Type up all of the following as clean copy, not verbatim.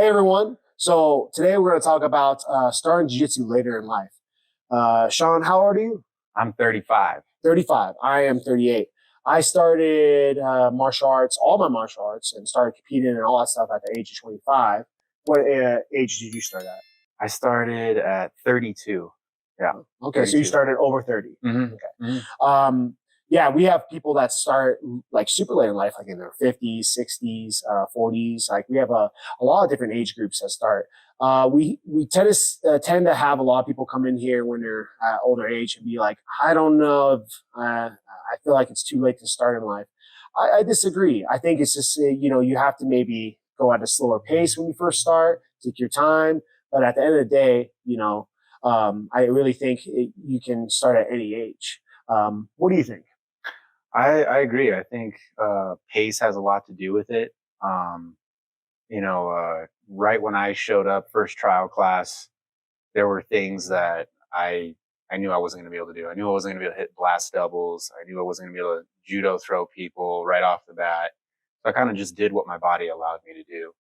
everyone. So today we're going to talk about starting jiu-jitsu later in life. Sean, how old are you? I'm 35. 35. I am 38. I started martial arts, all my martial arts, and started competing and all that stuff at the age of 25. What age did you start at? I started at 32. Yeah. Okay, 32. So you started over 30. Mm-hmm. Okay. Mm-hmm. Yeah, we have people that start like super late in life, like in their 50s, 60s, 40s. Like we have a lot of different age groups that start. We tend to have a lot of people come in here when they're at older age and be like, I don't know if I feel like it's too late to start in life. I disagree. I think it's just, you have to maybe go at a slower pace when you first start, take your time. But at the end of the day, I really think you can start at any age. What do you think? I agree. I think pace has a lot to do with it. Right when I showed up first trial class, there were things that I knew I wasn't going to be able to do. I knew I wasn't going to be able to hit blast doubles. I knew I wasn't going to be able to judo throw people right off the bat. So I kind of just did what my body allowed me to do.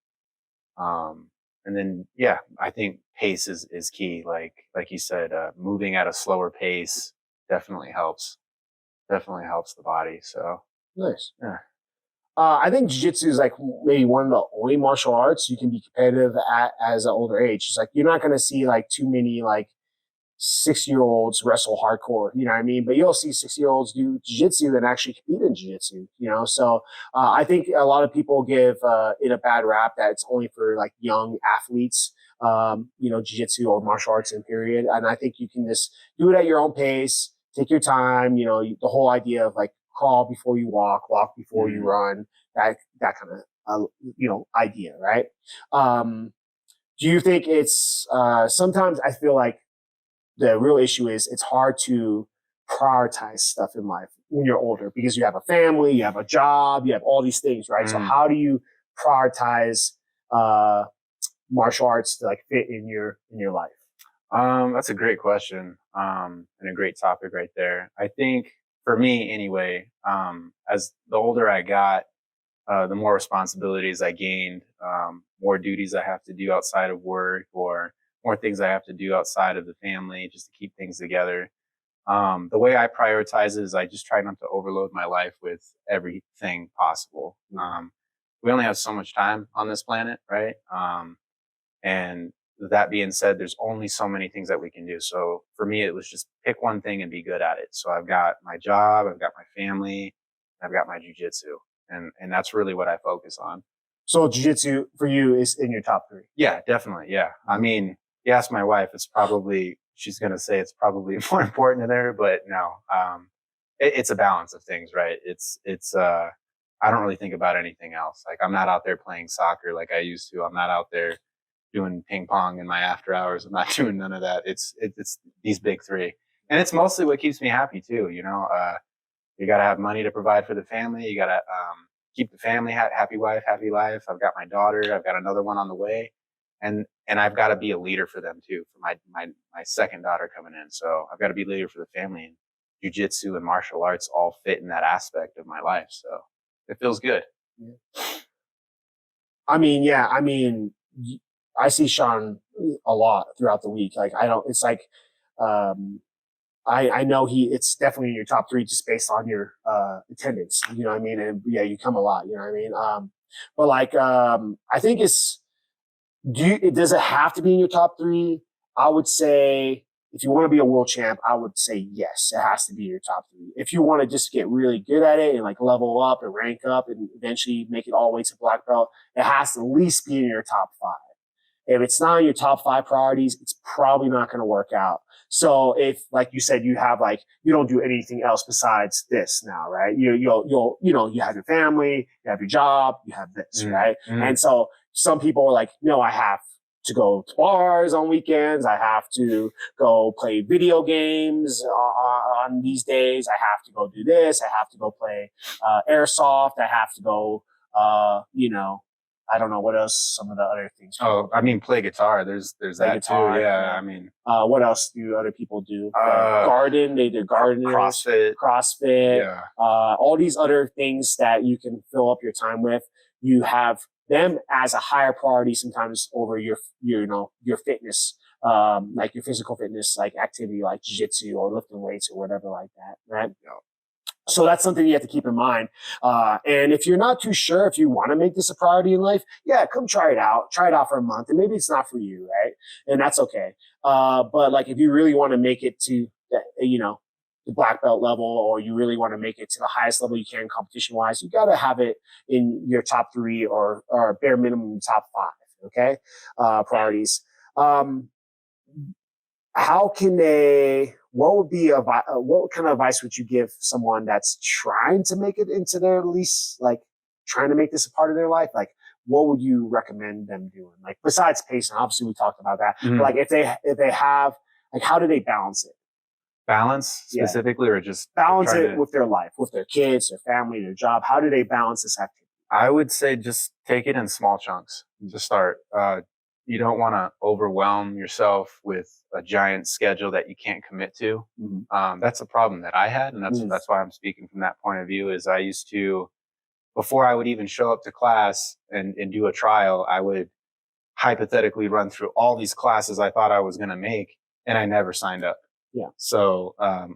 And then, yeah, I think pace is key. Like you said, moving at a slower pace definitely helps. Definitely helps the body. So nice. Yeah. I think jiu-jitsu is like maybe one of the only martial arts you can be competitive at as an older age. It's like you're not going to see like too many like 6-year-olds wrestle hardcore, you know what I mean? But you'll see 6-year-olds do jiu-jitsu and actually compete in jiu-jitsu, So I think a lot of people give it a bad rap that it's only for like young athletes, jiu-jitsu or martial arts in period. And I think you can just do it at your own pace. Take your time, the whole idea of like crawl before you walk before you run, that kind of, idea, right? Do you think it's, sometimes I feel like the real issue is it's hard to prioritize stuff in life when you're older because you have a family, you have a job, you have all these things, right? So how do you prioritize, martial arts to like fit in your life? That's a great question. And a great topic right there. I think for me anyway, as the older I got, the more responsibilities I gained, more duties I have to do outside of work or more things I have to do outside of the family just to keep things together. The way I prioritize is I just try not to overload my life with everything possible. We only have so much time on this planet, right? And that being said, there's only so many things that we can do. So for me, it was just pick one thing and be good at it. So I've got my job, I've got my family, I've got my jiu-jitsu. And that's really what I focus on. So jiu-jitsu for you is in your top 3? Yeah, definitely. Yeah. I mean, you ask my wife, she's going to say it's probably more important to her, but no, it's a balance of things, right? I don't really think about anything else. Like I'm not out there playing soccer like I used to. I'm not out there doing ping pong in my after hours. I'm not doing none of that. It's these big 3. And it's mostly what keeps me happy too. You got to have money to provide for the family. You got to, keep the family happy wife, happy life. I've got my daughter. I've got another one on the way. And I've got to be a leader for them too, for my second daughter coming in. So I've got to be a leader for the family, and jiu-jitsu and martial arts all fit in that aspect of my life. So it feels good. I see Sean a lot throughout the week. Like it's like, I know it's definitely in your top 3 just based on your, attendance, you know what I mean? And yeah, you come a lot, you know what I mean? But like, I think does it have to be in your top 3? I would say if you want to be a world champ, I would say yes, it has to be in your top 3. If you want to just get really good at it and like level up and rank up and eventually make it all the way to black belt, it has to at least be in your top 5. If it's not in your top 5 priorities, it's probably not going to work out. So if, like you said, you don't do anything else besides this now, right? You have your family, you have your job, you have this, right? And so some people are like, no, I have to go to bars on weekends. I have to go play video games on these days. I have to go do this. I have to go play airsoft. I have to go, I don't know what else. Some of the other things. Oh, I mean, play guitar. There's that guitar, too. Yeah, I mean, what else do other people do? Garden. They do gardening. CrossFit. Yeah. All these other things that you can fill up your time with. You have them as a higher priority sometimes over your fitness, like your physical fitness, like activity, like jiu-jitsu or lifting weights or whatever like that, right? So that's something you have to keep in mind. And if you're not too sure if you want to make this a priority in life, yeah, come try it out. Try it out for a month, and maybe it's not for you, right? And that's okay. But like, if you really want to make it to, the black belt level, or you really want to make it to the highest level you can competition wise, you got to have it in your top 3 or bare minimum top 5. Okay. Priorities. What kind of advice would you give someone that's trying to make it into their least, like trying to make this a part of their life? Like, what would you recommend them doing? Like, besides pacing, obviously we talked about that, but like if they have, like, how do they balance it? Balance specifically, or just balance it with their life, with their kids, their family, their job? How do they balance this activity? I would say just take it in small chunks to start. You don't want to overwhelm yourself with a giant schedule that you can't commit to. That's a problem that I had, and that's why I'm speaking from that point of view. Is I used to, before I would even show up to class and do a trial, I would hypothetically run through all these classes I thought I was going to make, and I never signed up. Yeah. So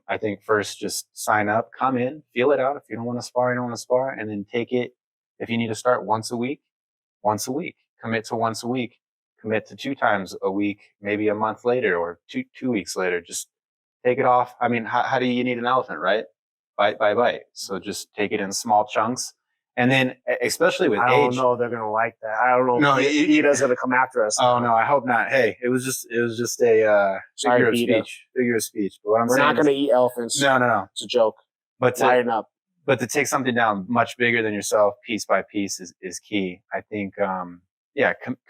I think first just sign up, come in, feel it out. If you don't want to spar, you don't want to spar, and then take it. If you need to start once a week, commit to once a week. Commit to 2 times a week, maybe a month later or two weeks later. Just take it off. I mean, how do you need an elephant, right? Bite by bite. So just take it in small chunks. And then, especially with age. I don't know if they're going to like that. I don't know. No, Vita's going to come after us. Oh, no, I hope not. Hey, it was just a figure of speech. But what I'm saying, we're not going to eat elephants. No. It's a joke. But lighten up. But to take something down much bigger than yourself, piece by piece, is key. I think,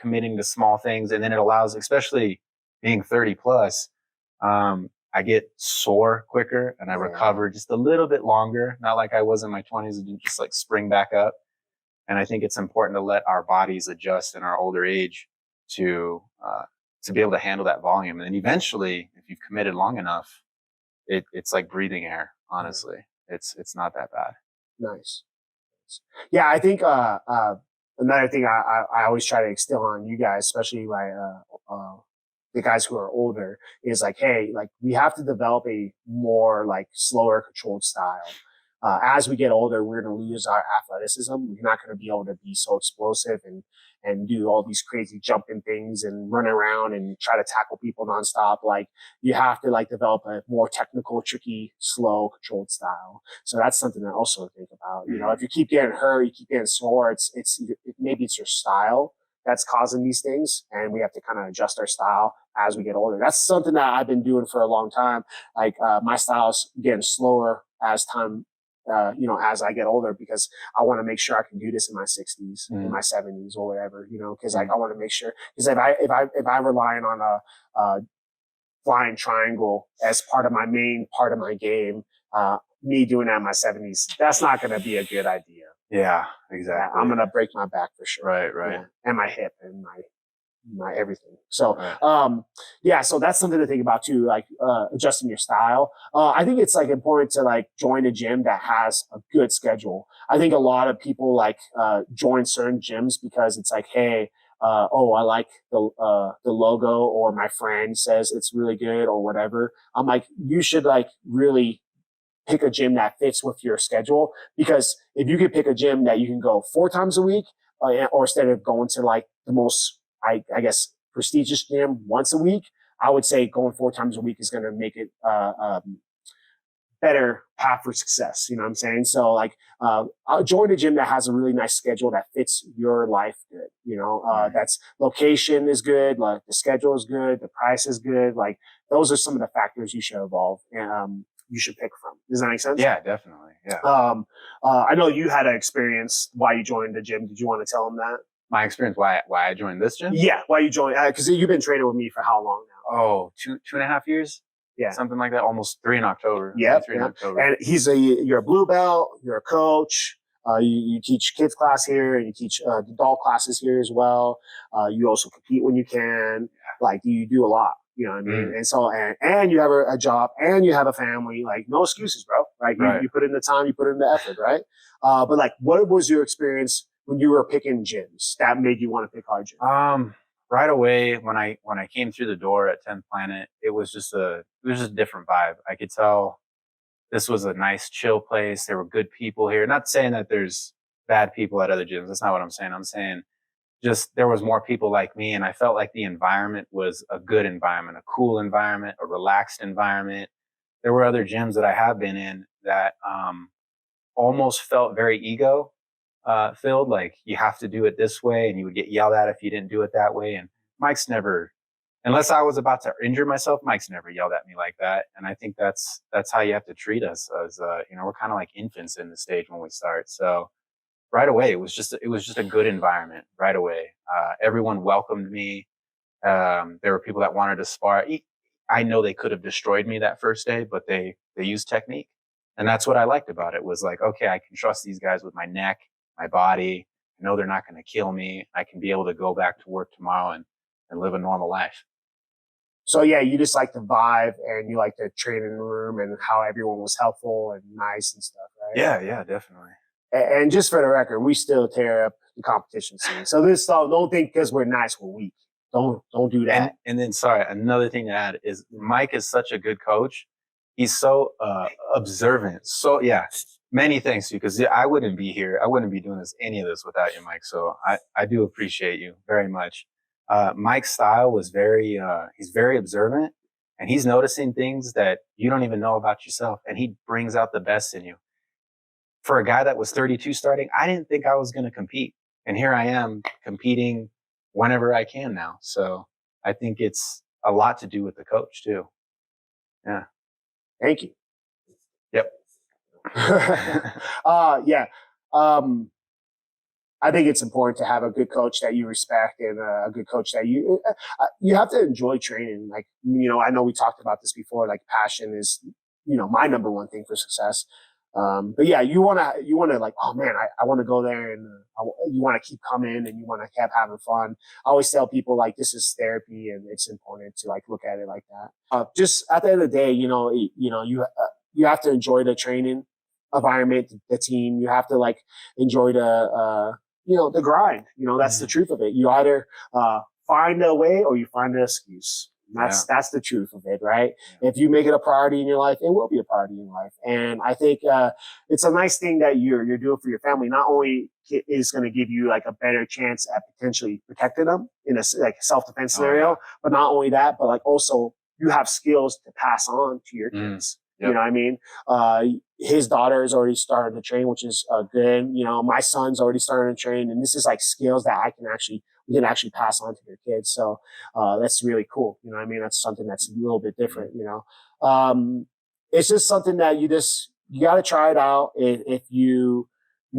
committing to small things, and then it allows, especially being 30 plus, I get sore quicker and I recover just a little bit longer. Not like I was in my 20s and just like spring back up. And I think it's important to let our bodies adjust in our older age to be able to handle that volume. And then eventually, if you've committed long enough, it's like breathing air. Honestly, it's not that bad. Nice. Yeah, I think another thing I always try to instill on you guys, especially the guys who are older, is like, hey, like, we have to develop a more like slower controlled style. As we get older, we're going to lose our athleticism. We're not going to be able to be so explosive and do all these crazy jumping things and run around and try to tackle people nonstop. Like, you have to like develop a more technical, tricky, slow, controlled style. So that's something to also think about. You know, if you keep getting hurt, you keep getting sore, maybe it's your style that's causing these things, and we have to kind of adjust our style as we get older. That's something that I've been doing for a long time. Like, my style's getting slower as time, as I get older, because I want to make sure I can do this in my 60s, in my 70s or whatever, because like, I want to make sure, because if I relying on a flying triangle as part of my main part of my game, me doing that in my 70s, that's not going to be a good idea. Yeah, exactly. I'm going to break my back for sure. Right. Yeah. And my hip and my everything. So, so that's something to think about too, like, adjusting your style. I think it's like important to like join a gym that has a good schedule. I think a lot of people like, join certain gyms because it's like, hey, I like the logo, or my friend says it's really good or whatever. I'm like, you should like really pick a gym that fits with your schedule, because if you could pick a gym that you can go 4 times a week, or instead of going to like the most, I guess, prestigious gym once a week, I would say going 4 times a week is going to make it better path for success. You know what I'm saying? So like, I'll join a gym that has a really nice schedule that fits your life good. That's location is good, like the schedule is good, the price is good. Like, those are some of the factors you should evolve and you should pick from. Does that make sense? Yeah, definitely. Yeah. I know you had an experience why you joined the gym. Did you want to tell them that? My experience, why I joined this gym? Yeah, why you joined? Because you've been training with me for how long now? Oh, 2.5 years. Yeah, something like that. Almost 3 in October. Yeah, 3 in October. And you're a blue belt. You're a coach. You teach kids class here, and you teach adult classes here as well. You also compete when you can. Like, you do a lot. You know what I mean? And so, and you have a job, and you have a family. Like, no excuses, bro. Right? You put in the time, you put in the effort, right? But like, what was your experience when you were picking gyms that made you want to pick our gym? Right away when I came through the door at 10th Planet, it was just a different vibe. I could tell this was a nice, chill place. There were good people here. Not saying that there's bad people at other gyms. That's not what I'm saying. I'm saying just there was more people like me, and I felt like the environment was a good environment, a cool environment, a relaxed environment. There were other gyms that I have been in that almost felt very ego filled, like you have to do it this way, and you would get yelled at if you didn't do it that way. And Mike's never, unless I was about to injure myself, Mike's never yelled at me like that. And I think that's how you have to treat us as, we're kind of like infants in the stage when we start. So right away, it was just a good environment right away. Everyone welcomed me. There were people that wanted to spar. I know they could have destroyed me that first day, but they used technique. And that's what I liked about it, was like, okay, I can trust these guys with my neck, my body. I know they're not going to kill me. I can be able to go back to work tomorrow and live a normal life. So yeah, you just like the vibe and you like the training room and how everyone was helpful and nice and stuff, right? Yeah, definitely. And just for the record, we still tear up the competition scene. So this stuff, don't think because we're nice, we're weak. Don't do that. And then, sorry, another thing to add is Mike is such a good coach. He's so observant. So yeah, many thanks to you, because I wouldn't be here. I wouldn't be doing any of this without you, Mike. So I do appreciate you very much. Mike's style was he's very observant, and he's noticing things that you don't even know about yourself, and he brings out the best in you. For a guy that was 32 starting, I didn't think I was going to compete. And here I am competing whenever I can now. So I think it's a lot to do with the coach too. Yeah. Thank you. Yep. Yeah. I think it's important to have a good coach that you respect and a good coach that you have to enjoy training. Like, I know we talked about this before, like passion is, my number one thing for success. But yeah, you want to like, oh man, I want to go there, and you want to keep coming and you want to keep having fun. I always tell people like, this is therapy, and it's important to like look at it like that. Just at the end of the day, you have to enjoy the training environment, the team. You have to like enjoy the grind. That's the truth of it. You either find a way or you find an excuse. That's the truth of it, right? Yeah. If you make it a priority in your life, it will be a priority in life. And I think it's a nice thing that you're doing for your family. Not only is going to give you like a better chance at potentially protecting them in a like self-defense scenario, but not only that, but like also you have skills to pass on to your kids. Yep. You know what I mean? His daughter is already starting to train, which is good. My son's already starting to train, and this is like skills that we can actually pass on to their kids. So, that's really cool. You know what I mean? That's something that's a little bit different, it's just something that you got to try it out. If you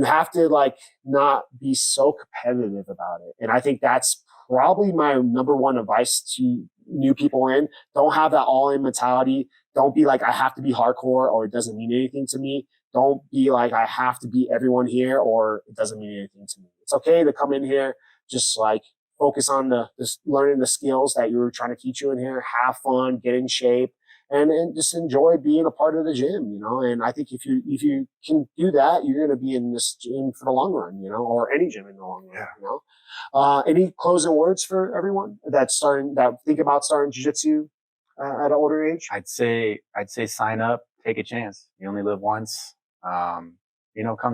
have to like not be so competitive about it. And I think that's probably my number one advice to new people don't have that all in mentality. Don't be like, I have to be hardcore or it doesn't mean anything to me. Don't be like, I have to beat everyone here or it doesn't mean anything to me. It's okay to come in here, just like focus on learning the skills that you're trying to teach you in here, have fun, get in shape, and just enjoy being a part of the gym, And I think if you can do that, you're going to be in this gym for the long run, or any gym in the long run, Any closing words for everyone that think about starting jiu-jitsu at an older age? I'd say sign up, take a chance. You only live once. Come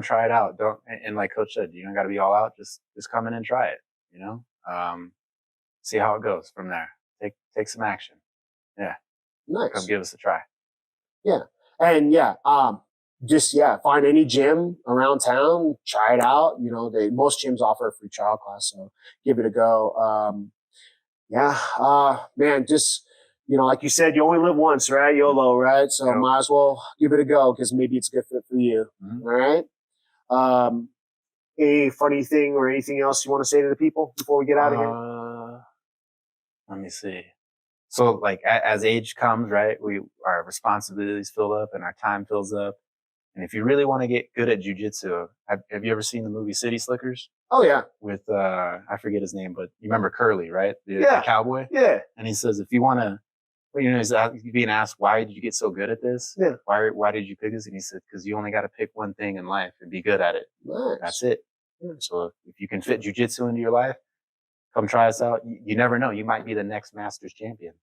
try it out. And like Coach said, you don't got to be all out. Just come in and try it. See how it goes from there. Take some action. Yeah. Nice. Come give us a try. Yeah. And find any gym around town, try it out. Most gyms offer a free trial class, so give it a go. Man, just, like you said, you only live once, right? YOLO, right? So might as well give it a go because maybe it's a good fit for you. Mm-hmm. All right. A funny thing or anything else you want to say to the people before we get out of here? Let me see. So like as age comes, right, our responsibilities fill up and our time fills up. And if you really want to get good at jiu-jitsu, have you ever seen the movie City Slickers? Oh yeah. With, I forget his name, but you remember Curly, right? The cowboy? Yeah. And he says, if you want to, he's being asked, why did you get so good at this? Yeah. Why did you pick this? And he said, because you only got to pick one thing in life and be good at it. Nice. That's it. So if you can fit jujitsu into your life, come try us out. You never know. You might be the next Masters champion.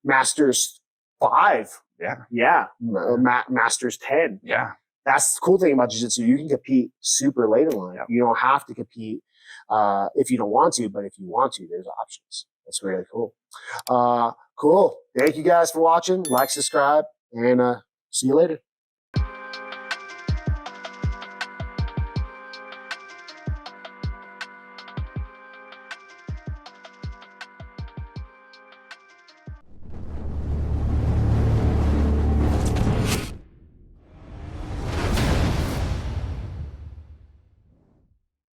Masters 5. Yeah. Yeah. Masters 10. Yeah. That's the cool thing about jiu-jitsu. You can compete super late in life. Yep. You don't have to compete if you don't want to, but if you want to, there's options. That's really cool. Cool. Thank you guys for watching. Like, subscribe, and see you later.